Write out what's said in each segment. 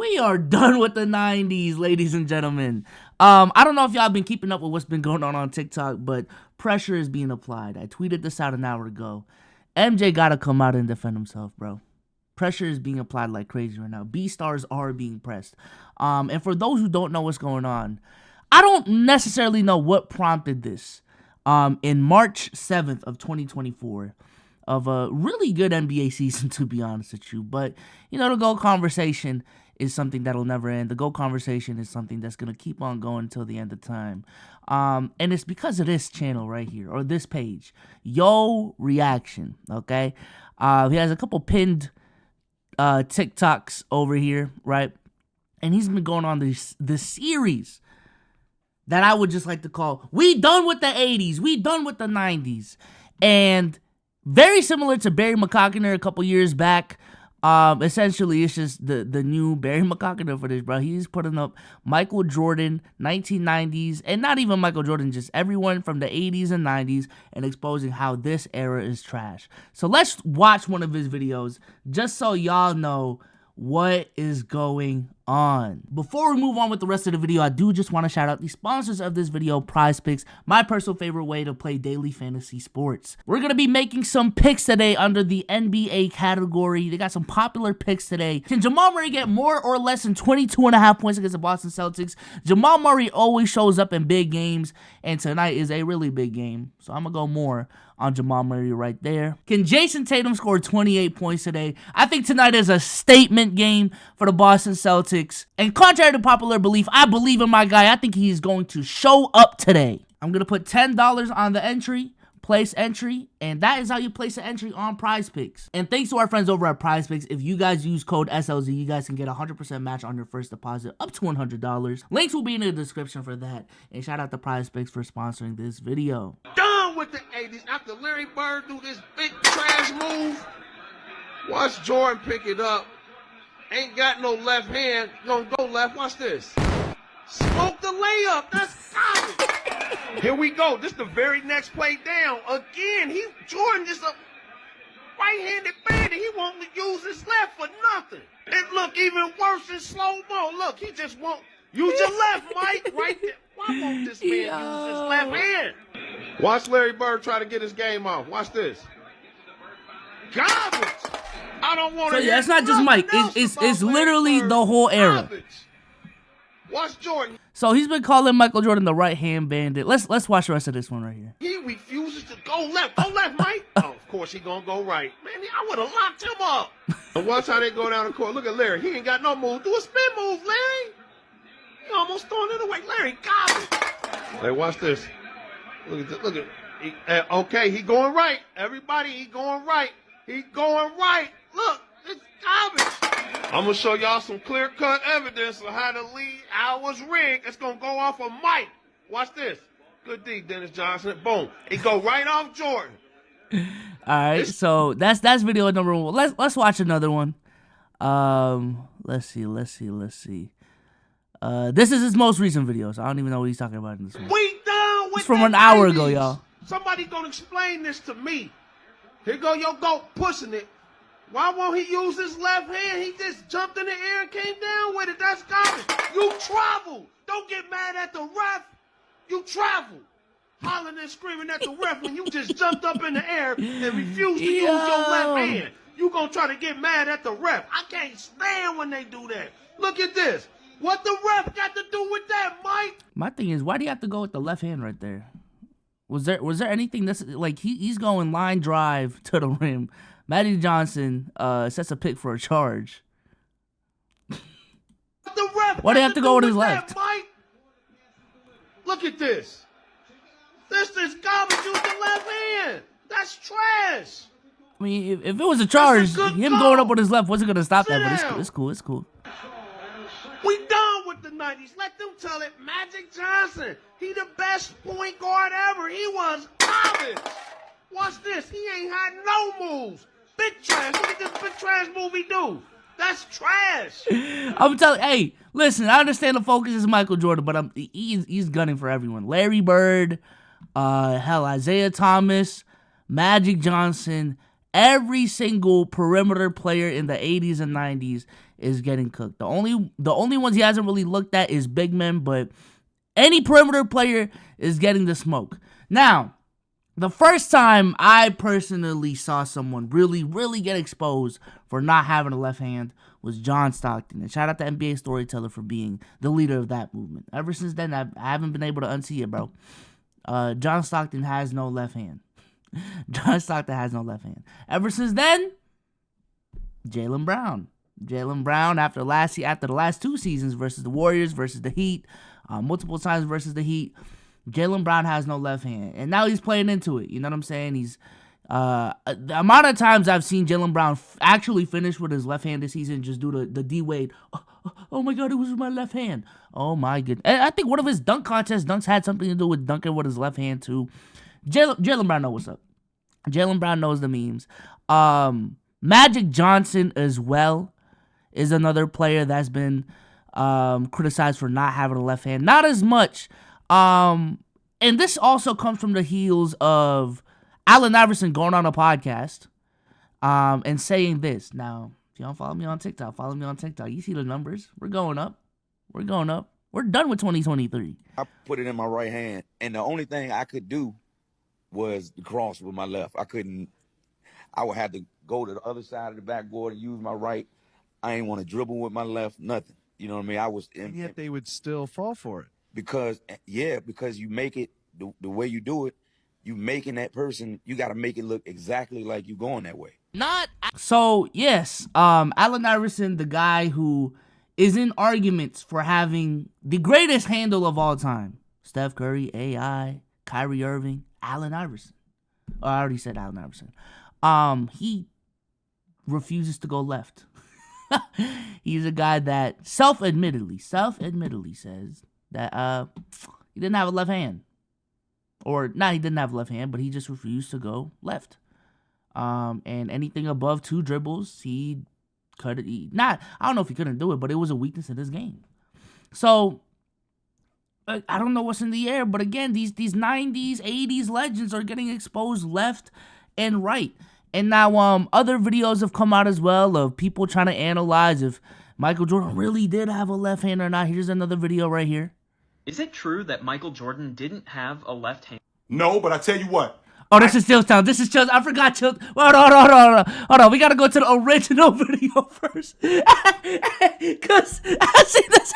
We are done with the 90s, ladies and gentlemen. I don't know if y'all been keeping up with what's been going on TikTok, but pressure is being applied. I tweeted this out an hour ago. MJ gotta come out and defend himself, bro. Pressure is being applied like crazy right now. B-stars are being pressed. And for those who don't know what's going on, I don't necessarily know what prompted this. In March 7th of 2024, of a really good NBA season, to be honest with you. But, you know, the GOAT conversation is something that'll never end. The GOAT conversation is something that's going to keep on going until the end of time. And it's because of this channel right here, or this page, Yo Reaction, okay? He has a couple pinned TikToks over here, right? And he's been going on this series that I would just like to call, we done with the 80s, we done with the 90s. And very similar to Barry McCockiner a couple years back. Essentially, it's just the new Barry McCockiner footage, bro. He's putting up Michael Jordan, 1990s, and not even Michael Jordan, just everyone from the 80s and 90s, and exposing how this era is trash. So let's watch one of his videos, just so y'all know what is going on. Before we move on with the rest of the video, I do just want to shout out the sponsors of this video, Prize Picks, my personal favorite way to play daily fantasy sports. We're going to be making some picks today under the NBA category. They got some popular picks today. Can Jamal Murray get more or less than 22.5 points against the Boston Celtics? Jamal Murray always shows up in big games, and tonight is a really big game, so I'm going to go more on Jamal Murray right there. Can Jason Tatum score 28 points today? I think tonight is a statement game for the Boston Celtics. And contrary to popular belief, I believe in my guy. I think he's going to show up today. I'm going to put $10 on the entry, place entry, and that is how you place an entry on Prize Picks. And thanks to our friends over at Prize Picks, if you guys use code SLZ, you guys can get a 100% match on your first deposit up to $100. Links will be in the description for that. And shout out to Prize Picks for sponsoring this video. With the 80s, after Larry Bird do this big trash move, watch Jordan pick it up. Ain't got no left hand, gonna go left. Watch this. Smoke the layup. That's garbage. Here we go. This is the very next play down. Again, Jordan is a right-handed bandit. He won't use his left for nothing. It look even worse in slow-mo. Look, he just won't use your left, Mike. Right there. Why won't this man use his left hand? Watch Larry Bird try to get his game off. Watch this. Garbage. I don't want to. So yeah, it's not just Mike. It's literally the whole era. Garbage. Watch Jordan. So he's been calling Michael Jordan the right hand bandit. Let's watch the rest of this one right here. He refuses to go left. Go left, Mike. Oh, of course he gonna go right. Man, I would have locked him up. And watch how they go down the court. Look at Larry. He ain't got no move. Do a spin move, Larry. He almost throwing it away. Larry, garbage. Hey, watch this. Look at this. Look at. Okay, he going right. Everybody, he going right. He going right. Look, it's garbage. I'm gonna show y'all some clear-cut evidence of how the lead was rigged. It's gonna go off of Mike. Watch this. Good D, Dennis Johnson. Boom. It go right off Jordan. All right, so that's video number one. Let's watch another one. Let's see. This is his most recent video, so I don't even know what he's talking about in this one. We done with it's from an hour ago, y'all. Somebody gonna explain this to me. Here go your GOAT pushing it. Why won't he use his left hand? He just jumped in the air and came down with it. That's garbage. You travel. Don't get mad at the ref. You travel. Hollering and screaming at the ref when you just jumped up in the air and refused to use your left hand. You gonna try to get mad at the ref. I can't stand when they do that. Look at this. What the ref got to do with that, Mike? My thing is, why do you have to go with the left hand right there? Was there anything that's like he's going line drive to the rim? Magic Johnson sets a pick for a charge. The ref why do you have to go with his left? That, Mike? Look at this. This is garbage. Use the left hand. That's trash. I mean, if it was a charge, him going up with his left wasn't gonna stop that. But it's cool. It's cool. We done with the 90s. Let them tell it. Magic Johnson. He the best point guard ever. He was garbage. Watch this. He ain't had no moves. Big trash. Look at this big trash move he do. That's trash. I'm telling. Hey, listen. I understand the focus is Michael Jordan, but he's gunning for everyone. Larry Bird, Isaiah Thomas, Magic Johnson. Every single perimeter player in the 80s and 90s is getting cooked. The only ones he hasn't really looked at is big men, but any perimeter player is getting the smoke. Now, the first time I personally saw someone really, really get exposed for not having a left hand was John Stockton. And shout out to NBA Storyteller for being the leader of that movement. Ever since then, I haven't been able to unsee it, bro. John Stockton has no left hand. John Stockton has no left hand. Ever since then, Jaylen Brown. Jaylen Brown, after the last 2 seasons versus the Warriors, versus the Heat, multiple times versus the Heat, Jaylen Brown has no left hand. And now he's playing into it. You know what I'm saying? He's the amount of times I've seen Jaylen Brown actually finish with his left hand this season just due to the D-Wade. Oh my God, it was with my left hand. Oh my goodness. And I think one of his dunk contest dunks had something to do with dunking with his left hand too. Jaylen Brown knows what's up. Jaylen Brown knows the memes. Magic Johnson as well is another player that's been criticized for not having a left hand. Not as much. And this also comes from the heels of Allen Iverson going on a podcast and saying this. Now, if you don't follow me on TikTok, follow me on TikTok. You see the numbers. We're going up. We're going up. We're done with 2023. I put it in my right hand, and the only thing I could do was the cross with my left. I would have to go to the other side of the backboard and use my right. I ain't want to dribble with my left, nothing. You know what I mean? And yet they would still fall for it. Because you make it, the way you do it, you making that person, you got to make it look exactly like you going that way. So, yes, Allen Iverson, the guy who is in arguments for having the greatest handle of all time. Steph Curry, AI, Kyrie Irving, Allen Iverson. Oh, I already said Allen Iverson. He refuses to go left. He's a guy that self-admittedly says that he didn't have a left hand. Or, not he didn't have a left hand, but he just refused to go left. And anything above 2 dribbles, he cut it. I don't know if he couldn't do it, but it was a weakness in his game. So, I don't know what's in the air, but again, these 90s, 80s legends are getting exposed left and right. And now other videos have come out as well of people trying to analyze if Michael Jordan really did have a left hand or not. Here's another video right here. Is it true that Michael Jordan didn't have a left hand? No, but I tell you what. Oh, this is Chilltown. I forgot Hold on. We gotta go to the original video first. Cause I see this.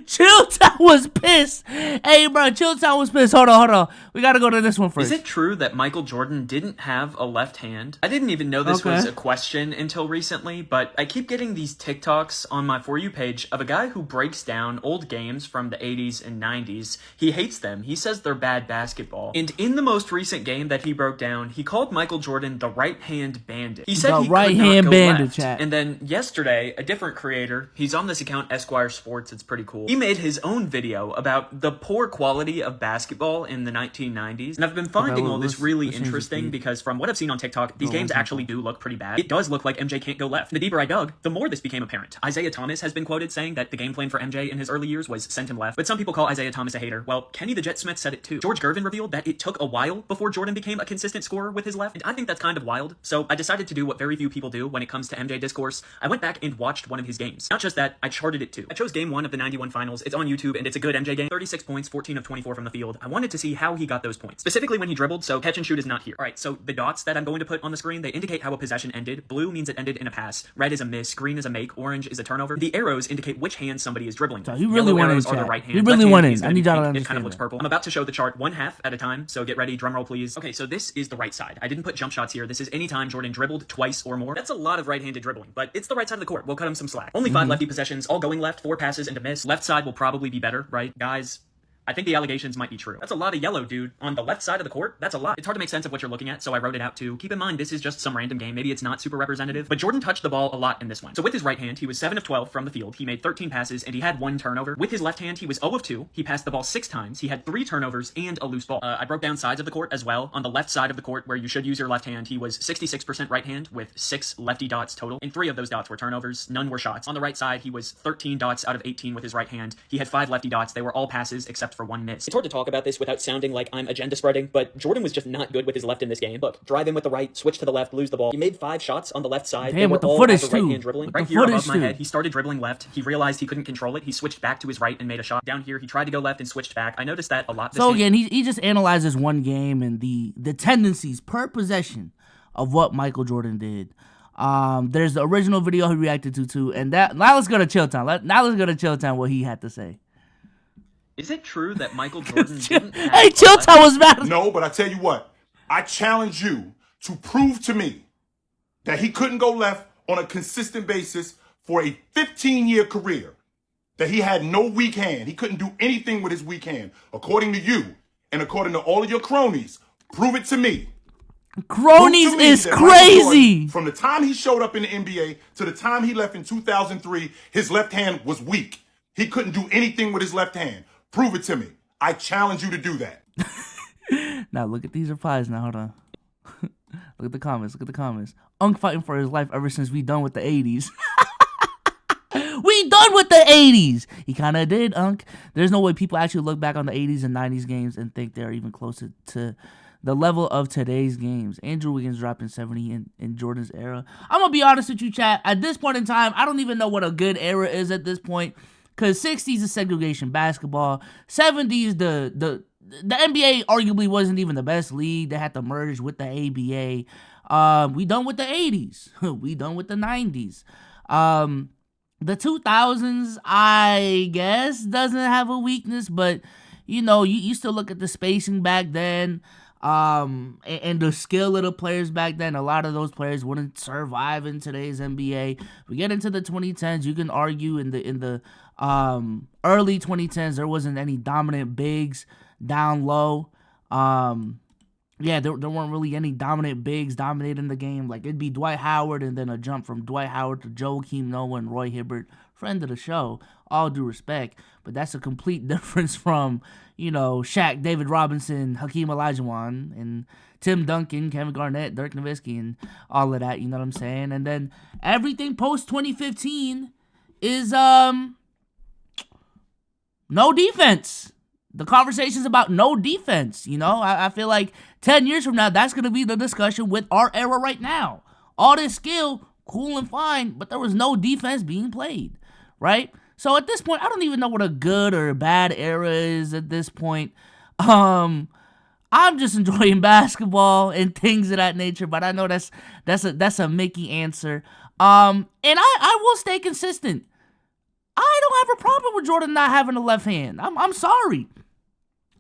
Chilltown was pissed. Hey, bro, Chilltown was pissed. Hold on. We gotta go to this one first. Is it true that Michael Jordan didn't have a left hand? I didn't even know this was a question until recently, but I keep getting these TikToks on my For You page of a guy who breaks down old games from the 80s and 90s. He hates them. He says they're bad basketball. And in the most recent game that he broke down, he called Michael Jordan the right-hand bandit. He said he could not go left. And then yesterday, a different creator, he's on this account, Esquire Sports, it's pretty cool. He made his own video about the poor quality of basketball in the 1990s. And I've been finding all this really interesting because from what I've seen on TikTok, these games actually do look pretty bad. It does look like MJ can't go left. And the deeper I dug, the more this became apparent. Isaiah Thomas has been quoted saying that the game plan for MJ in his early years was send him left. But some people call Isaiah Thomas a hater. Well, Kenny the Jet Smith said it too. George Gervin revealed that it took a while before Jordan became a consistent scorer with his left. And I think that's kind of wild. So I decided to do what very few people do when it comes to MJ discourse. I went back and watched one of his games. Not just that, I charted it too. I chose game 1 of the 91 finals. It's on YouTube and it's a good MJ game. 36 points, 14 of 24 from the field. I wanted to see how he got those points. Specifically when he dribbled, so catch and shoot is not here. Alright, so the dots that I'm going to put on the screen, they indicate how a possession ended. Blue means it ended in a pass. Red is a miss. Green is a make. Orange is a turnover. The arrows indicate which hand somebody is dribbling. So you really want arrows to are the right hand. You really want it. I need y'all to understand. It kind of looks purple. I'm about to show the chart 1/2 at a time, so get ready. Drum roll, please. Okay, so this is the right side. I didn't put jump shots here. This is any time Jordan dribbled twice or more. That's a lot of right-handed dribbling, but it's the right side of the court. We'll cut him some slack. Only 5 lefty possessions, all going left, 4 passes and a miss. Left side will probably be better, right? Guys, I think the allegations might be true. That's a lot of yellow, dude. On the left side of the court, that's a lot. It's hard to make sense of what you're looking at, so I wrote it out too. Keep in mind, this is just some random game. Maybe it's not super representative, but Jordan touched the ball a lot in this one. So with his right hand, he was 7 of 12 from the field. He made 13 passes, and he had 1 turnover. With his left hand, he was 0 of 2. He passed the ball 6 times. He had 3 turnovers and a loose ball. I broke down sides of the court as well. On the left side of the court, where you should use your left hand, he was 66% right hand with 6 lefty dots total, and 3 of those dots were turnovers. None were shots. On the right side, he was 13 dots out of 18 with his right hand. He had 5 lefty dots. They were all passes except except for one miss. It's hard to talk about this without sounding like I'm agenda spreading, but Jordan was just not good with his left in this game. Look, drive in with the right, switch to the left, lose the ball. He made 5 shots on the left side. Damn, with the all footage after too. right-hand dribbling. Right here above my head, he started dribbling left. He realized he couldn't control it. He switched back to his right and made a shot. Down here, he tried to go left and switched back. I noticed that a lot this So game. again, he just analyzes one game and the tendencies per possession of what Michael Jordan did. There's the original video he reacted to too, and that now let's go to Chill Town. Now let's go to Chill Town, what he had to say. Is it true that Michael Jordan didn't have Hey, Chill Town was mad. No, but I tell you what, I challenge you to prove to me that he couldn't go left on a consistent basis for a 15-year career, that he had no weak hand. He couldn't do anything with his weak hand. According to you and according to all of your cronies, prove it to me. Cronies Prove to me is that Michael crazy. Jordan, from the time he showed up in the NBA to the time he left in 2003, his left hand was weak. He couldn't do anything with his left hand. Prove it to me. I challenge you to do that. Now look at these replies. Now hold on. Look at the comments. Look at the comments. Unk fighting for his life ever since we done with the 80s. We done with the 80s. He kind of did, Unk. There's no way people actually look back on the 80s and 90s games and think they're even closer to the level of today's games. Andrew Wiggins dropping 70 in Jordan's era. I'm going to be honest with you, chat. At this point in time, I don't even know what a good era is at this point. Because 60s is segregation basketball. 70s, the NBA arguably wasn't even the best league. They had to merge with the ABA. We done with the 80s. We done with the 90s. The 2000s, I guess, doesn't have a weakness, but, you still look at the spacing back then, and the skill of the players back then. A lot of those players wouldn't survive in today's NBA. We get into the 2010s, you can argue in the early 2010s, there wasn't any dominant bigs down low. There weren't really any dominant bigs dominating the game. Like, it'd be Dwight Howard and then a jump from Dwight Howard to Joakim Noah and Roy Hibbert, friend of the show, all due respect. But that's a complete difference from, Shaq, David Robinson, Hakeem Olajuwon, and Tim Duncan, Kevin Garnett, Dirk Nowitzki, and all of that, you know what I'm saying? And then everything post-2015 is, no defense. The conversation's about no defense, I feel like 10 years from now, that's going to be the discussion with our era right now. All this skill, cool and fine, but there was no defense being played, right? So at this point, I don't even know what a good or a bad era is at this point. I'm just enjoying basketball and things of that nature, but I know that's a Mickey answer. And I will stay consistent. I don't have a problem with Jordan not having a left hand. I'm sorry.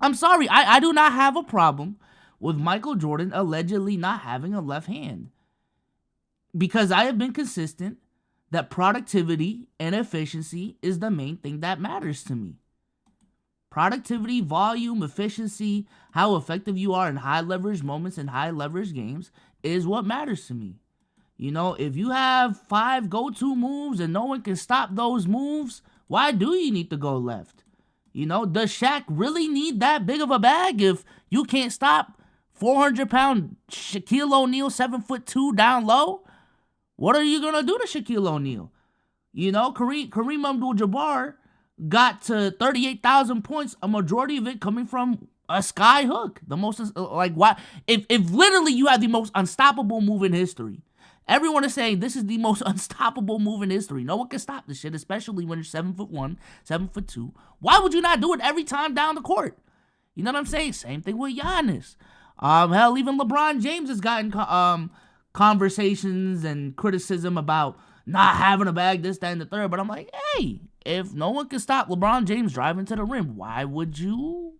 I do not have a problem with Michael Jordan allegedly not having a left hand. Because I have been consistent that productivity and efficiency is the main thing that matters to me. Productivity, volume, efficiency, how effective you are in high leverage moments and high leverage games is what matters to me. If you have 5 go-to moves and no one can stop those moves, why do you need to go left? Does Shaq really need that big of a bag if you can't stop 400-pound Shaquille O'Neal, 7'2" down low? What are you going to do to Shaquille O'Neal? Kareem Abdul-Jabbar got to 38,000 points, a majority of it coming from a sky hook. The most, why? If literally you have the most unstoppable move in history, everyone is saying this is the most unstoppable move in history. No one can stop this shit, especially when you're 7'1", 7'2". Why would you not do it every time down the court? You know what I'm saying? Same thing with Giannis. Hell, even LeBron James has gotten conversations and criticism about not having a bag, this, that, and the third. But I'm like, hey, if no one can stop LeBron James driving to the rim, why would you?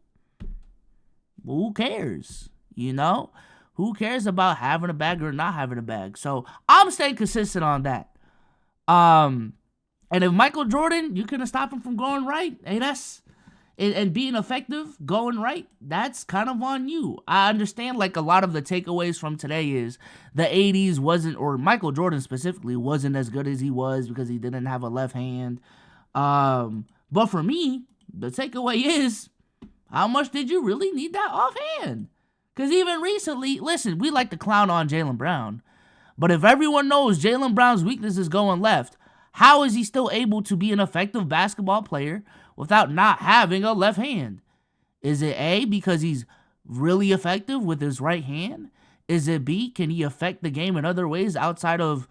Who cares? Who cares about having a bag or not having a bag? So I'm staying consistent on that. And if Michael Jordan, you couldn't stop him from going right, hey, and being effective, going right, that's kind of on you. I understand, a lot of the takeaways from today is the 80s wasn't, or Michael Jordan specifically, wasn't as good as he was because he didn't have a left hand. But for me, the takeaway is, how much did you really need that offhand? Because even recently, listen, we like to clown on Jaylen Brown, but if everyone knows Jaylen Brown's weakness is going left, how is he still able to be an effective basketball player without not having a left hand? Is it A, because he's really effective with his right hand? Is it B, can he affect the game in other ways outside of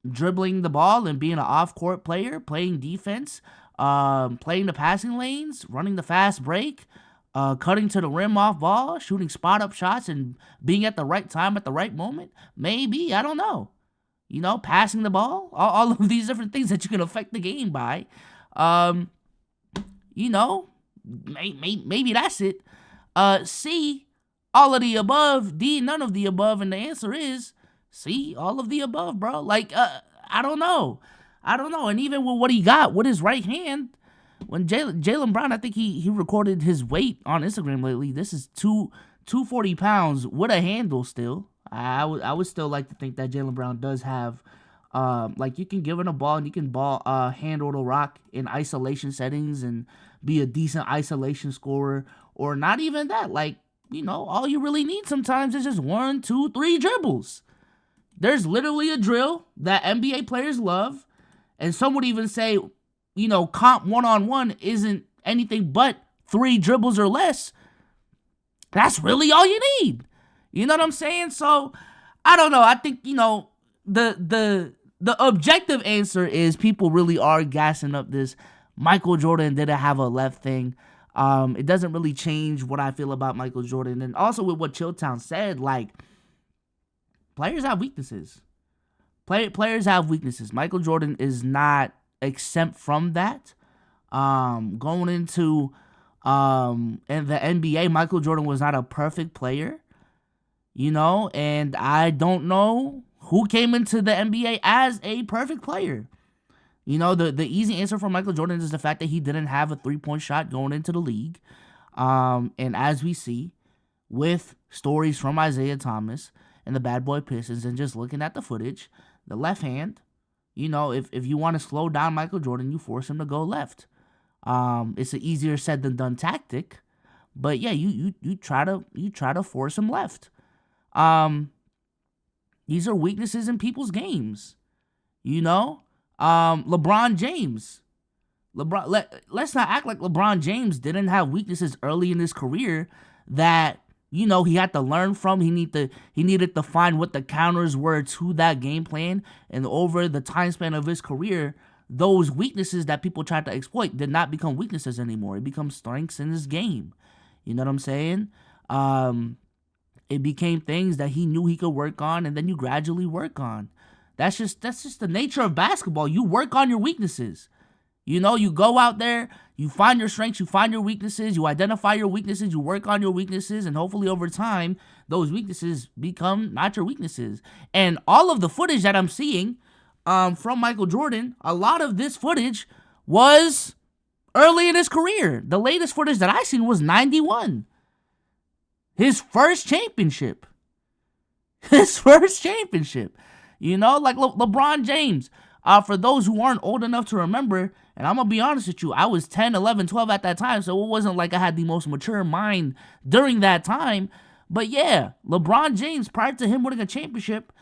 dribbling the ball and being an off-court player, playing defense, playing the passing lanes, running the fast break, cutting to the rim off ball, shooting spot-up shots, and being at the right time at the right moment? Maybe, I don't know. You know, passing the ball, all of these different things that you can affect the game by. You know, maybe that's it. C, all of the above. D, none of the above. And the answer is C, all of the above, bro. Like, I don't know. And even with what he got with his right hand, when Jaylen Brown, I think he recorded his weight on Instagram lately. This is 240 pounds with a handle still. I would still like to think that Jaylen Brown does have, like, you can give him a ball and you can handle the rock in isolation settings and be a decent isolation scorer, or not even that. Like, you know, all you really need sometimes is just 1, 2, 3 dribbles. There's literally a drill that NBA players love, and some would even say, you know, comp one-on-one isn't anything but 3 dribbles or less. That's really all you need. You know what I'm saying? So, I don't know. I think, you know, the objective answer is people really are gassing up this Michael Jordan didn't have a left thing. It doesn't really change what I feel about Michael Jordan. And also with what Chilltown said, like, players have weaknesses. Players have weaknesses. Michael Jordan is not exempt from that. Going into in the NBA, Michael Jordan was not a perfect player. You know, and I don't know who came into the NBA as a perfect player. You know, the easy answer for Michael Jordan is the fact that he didn't have a 3-point shot going into the league. And as we see with stories from Isaiah Thomas and the Bad Boy Pistons and just looking at the footage, the left hand, you know, if you want to slow down Michael Jordan, you force him to go left. It's an easier said than done tactic. But yeah, you try to force him left. These are weaknesses in people's games. You know? LeBron James. Let's not act like LeBron James didn't have weaknesses early in his career that, you know, he had to learn from. He needed to find what the counters were to that game plan. And over the time span of his career, those weaknesses that people tried to exploit did not become weaknesses anymore. It becomes strengths in his game. You know what I'm saying? It became things that he knew he could work on, and then you gradually work on. That's just the nature of basketball. You work on your weaknesses. You know, you go out there, you find your strengths, you find your weaknesses, you identify your weaknesses, you work on your weaknesses, and hopefully over time, those weaknesses become not your weaknesses. And all of the footage that I'm seeing from Michael Jordan, a lot of this footage was early in his career. The latest footage that I seen was 91. His first championship. You know, like LeBron James. For those who aren't old enough to remember, and I'm going to be honest with you, I was 10, 11, 12 at that time, so it wasn't like I had the most mature mind during that time. But yeah, LeBron James, prior to him winning a championship,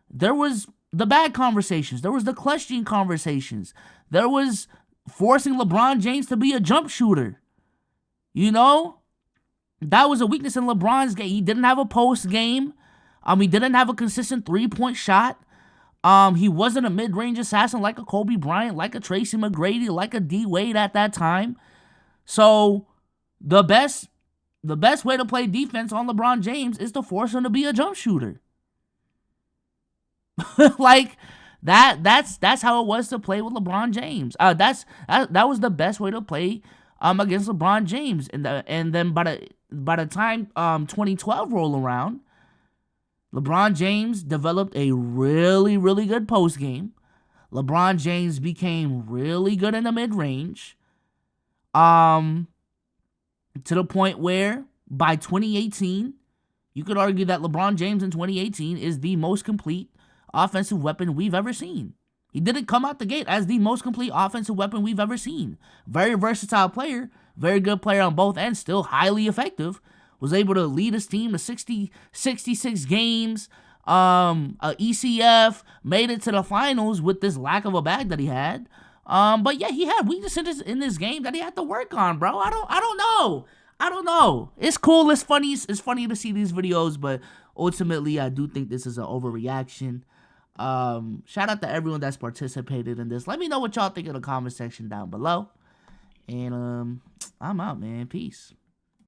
there was the bad conversations. There was the question conversations. There was forcing LeBron James to be a jump shooter. You know? That was a weakness in LeBron's game. He didn't have a post game. He didn't have a consistent 3-point shot. He wasn't a mid-range assassin like a Kobe Bryant, like a Tracy McGrady, like a D Wade at that time. So the best way to play defense on LeBron James is to force him to be a jump shooter. Like that's how it was to play with LeBron James. That was the best way to play against LeBron James. And then by the time 2012 rolled around, LeBron James developed a really, really good post game. LeBron James became really good in the mid-range. To the point where by 2018, you could argue that LeBron James in 2018 is the most complete offensive weapon we've ever seen. He didn't come out the gate as the most complete offensive weapon we've ever seen. Very versatile player, very good player on both ends, still highly effective. Was able to lead his team to 66 games, a ECF, made it to the finals with this lack of a bag that he had. But yeah, he had weaknesses in this game that he had to work on, bro. I don't know. I don't know. It's cool. It's funny. It's funny to see these videos, but ultimately, I do think this is an overreaction. Shout out to everyone that's participated in this. Let me know what y'all think in the comment section down below. And I'm out, man. Peace.